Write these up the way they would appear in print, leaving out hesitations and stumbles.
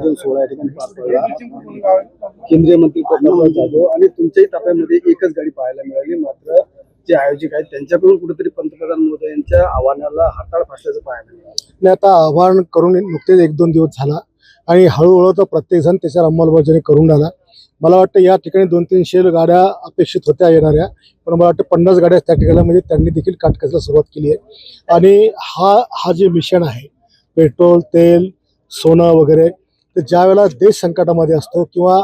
भूमिपूजन सोहळा या ठिकाणी पार पडला। केंद्रीय मंत्री प्रतापराव जाधव आणि तुमच्याही ताफ्यामध्ये एकच गाडी पाहायला मिळाली, मात्र जे आयोजक आहेत त्यांच्याकडून कुठेतरी पंतप्रधान मोदी यांच्या आव्हानाला हरताळ फासल्याचं पाहायला मिळालं। आता आव्हान करून नुकतेच 1-2 दिवस झाला आणि हळूहळू तर प्रत्येकजण त्याच्यावर अंमलबजावणी करून राहिला। मला वाटतं या ठिकाणी 200-300 गाड्या अपेक्षित होत्या येणाऱ्या, पण मला वाटतं 50 गाड्या त्या ठिकाणी म्हणजे त्यांनी देखील काटकसरीला सुरुवात केली आहे। आणि हा जे मिशन आहे पेट्रोल, तेल, सोनं वगैरे, तर ज्या वेळेला देश संकटामध्ये असतो किंवा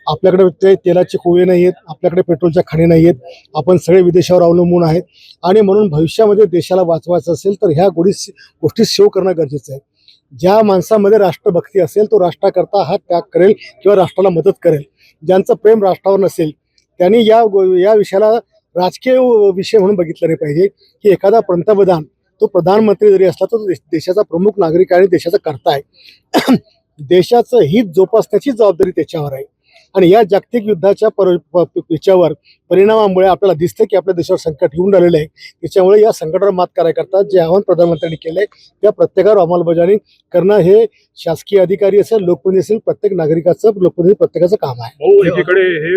आपल्याकडे तेलाचे कुवे नाही आहेत, आपल्याकडे पेट्रोलच्या खाणी नाही आहेत, आपण सगळे विदेशावर अवलंबून आहेत आणि म्हणून भविष्यामध्ये देशाला वाचवायचं असेल तर ह्या गोष्टी सेव्ह करणं गरजेचं आहे। ज्या माणसामध्ये राष्ट्रभक्ती असेल तो राष्ट्राकरता हा त्याग करेल किंवा राष्ट्राला मदत करेल। ज्यांचं प्रेम राष्ट्रावर नसेल त्यांनी या विषयाला राजकीय विषय म्हणून बघितलं नाही पाहिजे की एखादा पंतप्रधान तो प्रधानमंत्री जरी असला तर देशाचा प्रमुख नागरिक आणि देशाचा कर्ता आहे। देशाचं हित जोपासण्याची जबाबदारी त्याच्यावर आहे आणि या जागतिक युद्धाच्या याच्यावर परिणामामुळे आपल्याला दिसतं की आपल्या देशावर संकट येऊन राहिलेलं आहे। त्याच्यामुळे या संकटावर मात करायकरता जे आव्हान प्रधानमंत्र्यांनी केलंय त्या प्रत्येकावर अंमलबजावणी करणं हे शासकीय अधिकारी असेल, लोकप्रतिनिधी असेल, प्रत्येक नागरिकाचं, लोकप्रतिनिधी प्रत्येकाचं काम आहे। एकीकडे हे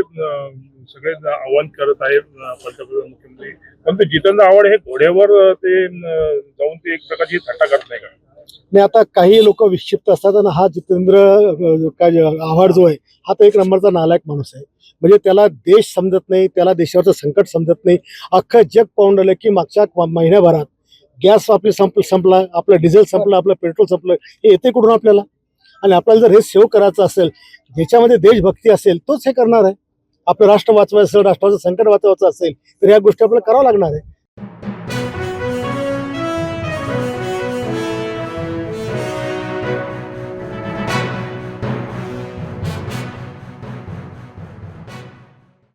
सगळे आव्हान करत आहे पंतप्रधान, मुख्यमंत्री, पण जितेंद्र आव्हाड हे घोड्यावर ते जाऊन ते एक प्रकारची थट्टा करत नाही का? नाही, आता काही लोक विक्षिप्त असतात आणि हा जितेंद्र आव्हाड जो आहे हा तर एक नंबरचा नालायक माणूस आहे। म्हणजे त्याला देश समजत नाही, त्याला देशावरचं संकट समजत नाही। अख्खं जग पाहून राहिलं की मागच्या महिन्याभरात गॅस आपली संपला, आपलं डिझेल संपलं, आपलं पेट्रोल संपलं, हे येते कुठून आपल्याला? आणि आपल्याला जर हे सेव्ह करायचं असेल, ज्याच्यामध्ये देशभक्ती असेल तोच हे करणार आहे। आपलं राष्ट्र वाचवायचं असेल, राष्ट्राचं संकट वाचवायचं असेल तर ह्या गोष्टी आपल्याला करावं लागणार आहे।